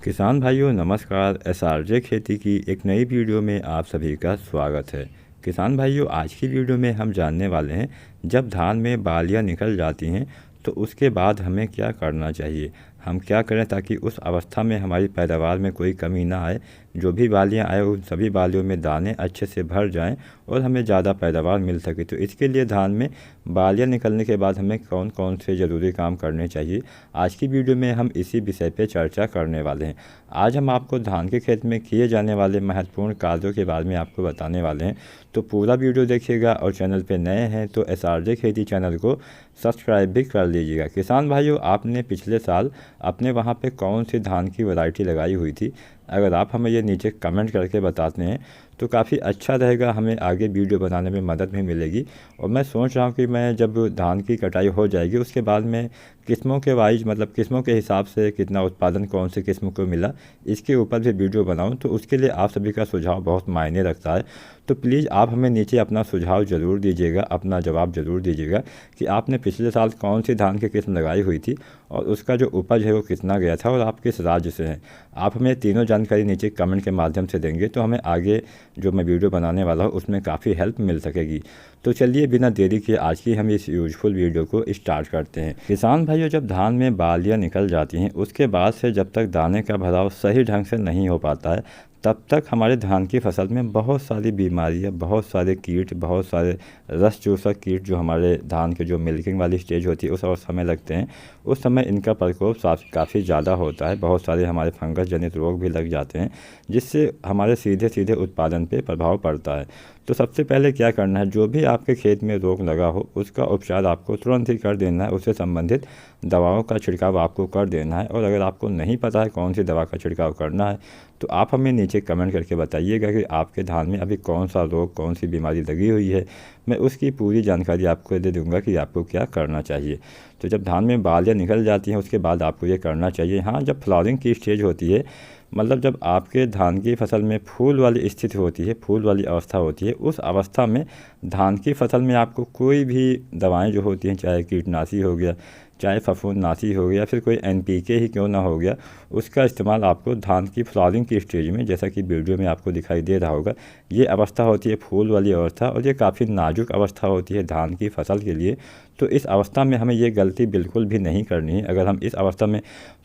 किसान भाइयों नमस्कार। एसआरजे खेती की एक नई वीडियो में आप सभी का स्वागत है। किसान भाइयों आज की वीडियो में हम जानने वाले हैं जब धान में बालियां निकल जाती हैं तो उसके बाद हमें क्या करना चाहिए, हम क्या करें ताकि उस अवस्था में हमारी पैदावार में कोई कमी ना आए। जो भी बालियां आए उन सभी बालियों में दाने अच्छे से भर जाएं और हमें ज़्यादा पैदावार मिल सके। तो इसके लिए धान में बालियां निकलने के बाद हमें कौन कौन से ज़रूरी काम करने चाहिए, आज की वीडियो में हम इसी विषय पे चर्चा करने वाले हैं। आज हम आपको धान के खेत में किए जाने वाले महत्वपूर्ण कार्यों के बारे में आपको बताने वाले हैं, तो पूरा वीडियो देखिएगा। और चैनल पे नए हैं तो एसआरजे खेती चैनल को सब्सक्राइब भी कर लीजिएगा। किसान भाइयों आपने पिछले साल अपने वहाँ पे कौन सी धान की वैरायटी लगाई हुई थी, अगर आप हमें ये नीचे कमेंट करके बताते हैं तो काफ़ी अच्छा रहेगा, हमें आगे वीडियो बनाने में मदद भी मिलेगी। और मैं सोच रहा हूँ कि मैं जब धान की कटाई हो जाएगी उसके बाद में किस्मों के वाइज मतलब किस्मों के हिसाब से कितना उत्पादन कौन सी किस्म को मिला इसके ऊपर भी वीडियो बनाऊं। तो उसके लिए आप सभी का सुझाव बहुत मायने रखता है, तो प्लीज़ आप हमें नीचे अपना सुझाव ज़रूर दीजिएगा, अपना जवाब ज़रूर दीजिएगा कि आपने पिछले साल कौन सी धान की किस्म लगाई हुई थी और उसका जो उपज है वो कितना गया था और आप किस राज्य से हैं। आप हमें तीनों जानकारी नीचे कमेंट के माध्यम से देंगे तो हमें आगे जो मैं वीडियो बनाने वाला हूँ उसमें काफ़ी हेल्प मिल सकेगी। तो चलिए बिना देरी के आज की हम इस यूजफुल वीडियो को स्टार्ट करते हैं। किसान भाइयों जब धान में बालियां निकल जाती हैं उसके बाद से जब तक दाने का भराव सही ढंग से नहीं हो पाता है तब तक हमारे धान की फसल में बहुत सारी बीमारियां, बहुत सारे कीट, बहुत सारे रस चूसक कीट जो हमारे धान के जो मिल्किंग वाली स्टेज होती है उस अवस्था में लगते हैं। उस समय इनका प्रकोप काफ़ी ज़्यादा होता है, बहुत सारे हमारे फंगस जनित रोग भी लग जाते हैं जिससे हमारे सीधे सीधे उत्पादन पे प्रभाव पड़ता है। तो सबसे पहले क्या करना है, जो भी आपके खेत में रोग लगा हो उसका उपचार आपको तुरंत ही कर देना है, उससे संबंधित दवाओं का छिड़काव आपको कर देना है। और अगर आपको नहीं पता है कौन सी दवा का छिड़काव करना है तो आप हमें नीचे कमेंट करके बताइएगा कि आपके धान में अभी कौन सा रोग, कौन सी बीमारी लगी हुई है। मैं उसकी पूरी जानकारी आपको दे दूंगा कि आपको क्या करना चाहिए। तो जब धान में बालियाँ निकल जाती हैं उसके बाद आपको ये करना चाहिए। हाँ, जब फ्लावरिंग की स्टेज होती है मतलब जब आपके धान की फसल में फूल वाली स्थिति होती है, फूल वाली अवस्था होती है, उस अवस्था में धान की फसल में आपको कोई भी दवाएं जो होती हैं, चाहे कीटनाशी हो गया, चाहे फफूंदनाशी हो गया, फिर कोई एनपीके ही क्यों ना हो गया, उसका इस्तेमाल आपको धान की फ्लावरिंग की स्टेज में, जैसा कि वीडियो में आपको दिखाई दे रहा होगा, ये अवस्था होती है फूल वाली अवस्था और ये काफ़ी नाजुक अवस्था होती है धान की फसल के लिए। तो इस अवस्था में हमें ये गलती बिल्कुल भी नहीं करनी है। अगर हम इस अवस्था में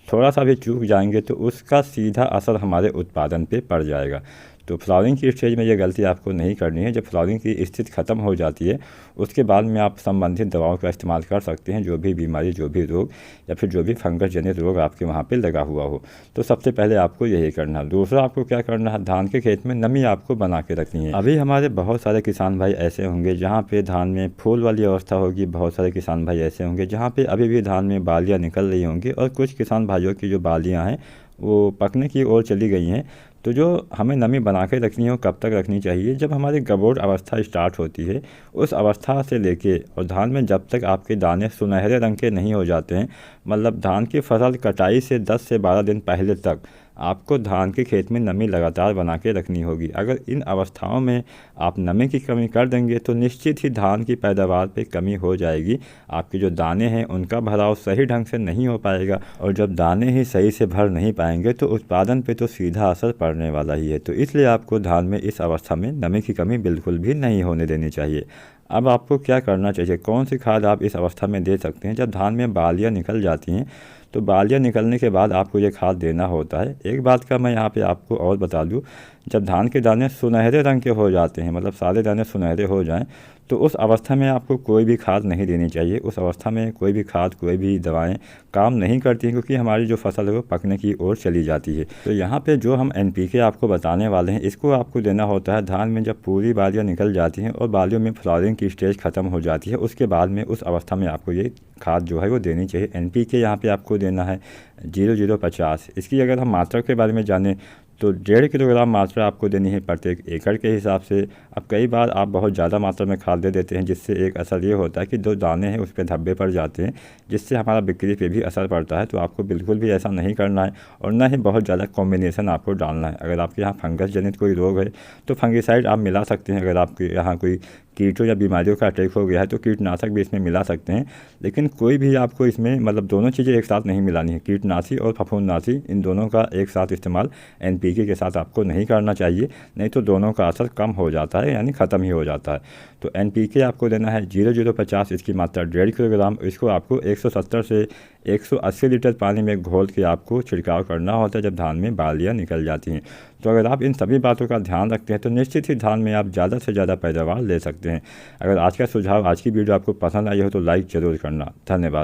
थोड़ा सा भी चूक जाएंगे तो उसका सीधा असर हमारे उत्पादन पे पड़ जाएगा। तो फ्लावरिंग की स्टेज में ये गलती आपको नहीं करनी है। जब फ्लावरिंग की स्थिति ख़त्म हो जाती है उसके बाद में आप संबंधित दवाओं का इस्तेमाल कर सकते हैं, जो भी बीमारी, जो भी रोग या फिर जो भी फंगस जनित रोग आपके वहाँ पे लगा हुआ हो। तो सबसे पहले आपको यही करना है। दूसरा आपको क्या करना है, धान के खेत में नमी आपको बना के रखनी है। अभी हमारे बहुत सारे किसान भाई ऐसे होंगे जहाँ पे धान में फूल वाली अवस्था होगी, बहुत सारे किसान भाई ऐसे होंगे जहाँ पे अभी भी धान में बालियाँ निकल रही होंगी और कुछ किसान भाइयों की जो बालियाँ हैं वो पकने की ओर चली गई हैं। तो जो हमें नमी बना के रखनी है वो कब तक रखनी चाहिए, जब हमारी गबोट अवस्था स्टार्ट होती है उस अवस्था से लेके और धान में जब तक आपके दाने सुनहरे रंग के नहीं हो जाते हैं, मतलब धान की फसल कटाई से 10 से 12 दिन पहले तक आपको धान के खेत में नमी लगातार बना के रखनी होगी। अगर इन अवस्थाओं में आप नमी की कमी कर देंगे तो निश्चित ही धान की पैदावार पे कमी हो जाएगी। आपके जो दाने हैं उनका भराव सही ढंग से नहीं हो पाएगा और जब दाने ही सही से भर नहीं पाएंगे तो उत्पादन पे तो सीधा असर पड़ने वाला ही है। तो इसलिए आपको धान में इस अवस्था में नमी की कमी बिल्कुल भी नहीं होने देनी चाहिए। अब आपको क्या करना चाहिए, कौन सी खाद आप इस अवस्था में दे सकते हैं। जब धान में बालियाँ निकल जाती हैं तो बालियाँ निकलने के बाद आपको ये खाद देना होता है। एक बात का मैं यहाँ पे आपको और बता दूँ, जब धान के दाने सुनहरे रंग के हो जाते हैं, मतलब सारे दाने सुनहरे हो जाएं, तो उस अवस्था में आपको कोई भी खाद नहीं देनी चाहिए। उस अवस्था में कोई भी खाद, कोई भी दवाएं काम नहीं करती हैं क्योंकि हमारी जो फसल है वो पकने की ओर चली जाती है। तो यहाँ पे जो हम एनपीके आपको बताने वाले हैं इसको आपको देना होता है धान में जब पूरी बालियाँ निकल जाती हैं और बालियों में फ्लावरिंग की स्टेज ख़त्म हो जाती है, उसके बाद में उस अवस्था में आपको ये खाद जो है वो देनी चाहिए। एनपीके यहाँ पे आपको देना है 0050। इसकी अगर हम मात्रा के बारे में जानें तो 1.5 किलोग्राम मात्रा आपको देनी है प्रत्येक एकड़ के हिसाब से। अब कई बार आप बहुत ज़्यादा मात्रा में खाद दे देते हैं जिससे एक असर ये होता है कि जो दाने हैं उस पर धब्बे पड़ जाते हैं जिससे हमारा बिक्री पे भी असर पड़ता है। तो आपको बिल्कुल भी ऐसा नहीं करना है और ना ही बहुत ज़्यादा कॉम्बिनेशन आपको डालना है। अगर आपके यहाँ फंगस जनित कोई रोग है तो फंगिसाइड आप मिला सकते हैं। अगर आपके यहाँ कोई कीटों या बीमारियों का अटैक हो गया है तो कीटनाशक भी इसमें मिला सकते हैं। लेकिन कोई भी आपको इसमें मतलब दोनों चीज़ें एक साथ नहीं मिलानी है, कीटनाशी और फफूंदनाशी इन दोनों का एक साथ इस्तेमाल एनपीके के साथ आपको नहीं करना चाहिए, नहीं तो दोनों का असर कम हो जाता है, यानी ख़त्म ही हो जाता है। तो एनपीके आपको देना है 0,050, इसकी मात्रा 1.5 किलोग्राम। इसको आपको 170 से 180 लीटर पानी में घोल के आपको छिड़काव करना होता है जब धान में बालियाँ निकल जाती हैं। तो अगर आप इन सभी बातों का ध्यान रखते हैं तो निश्चित ही धान में आप ज़्यादा से ज़्यादा पैदावार ले सकते हैं। अगर आज का सुझाव, आज की वीडियो आपको पसंद आई हो तो लाइक ज़रूर करना। धन्यवाद।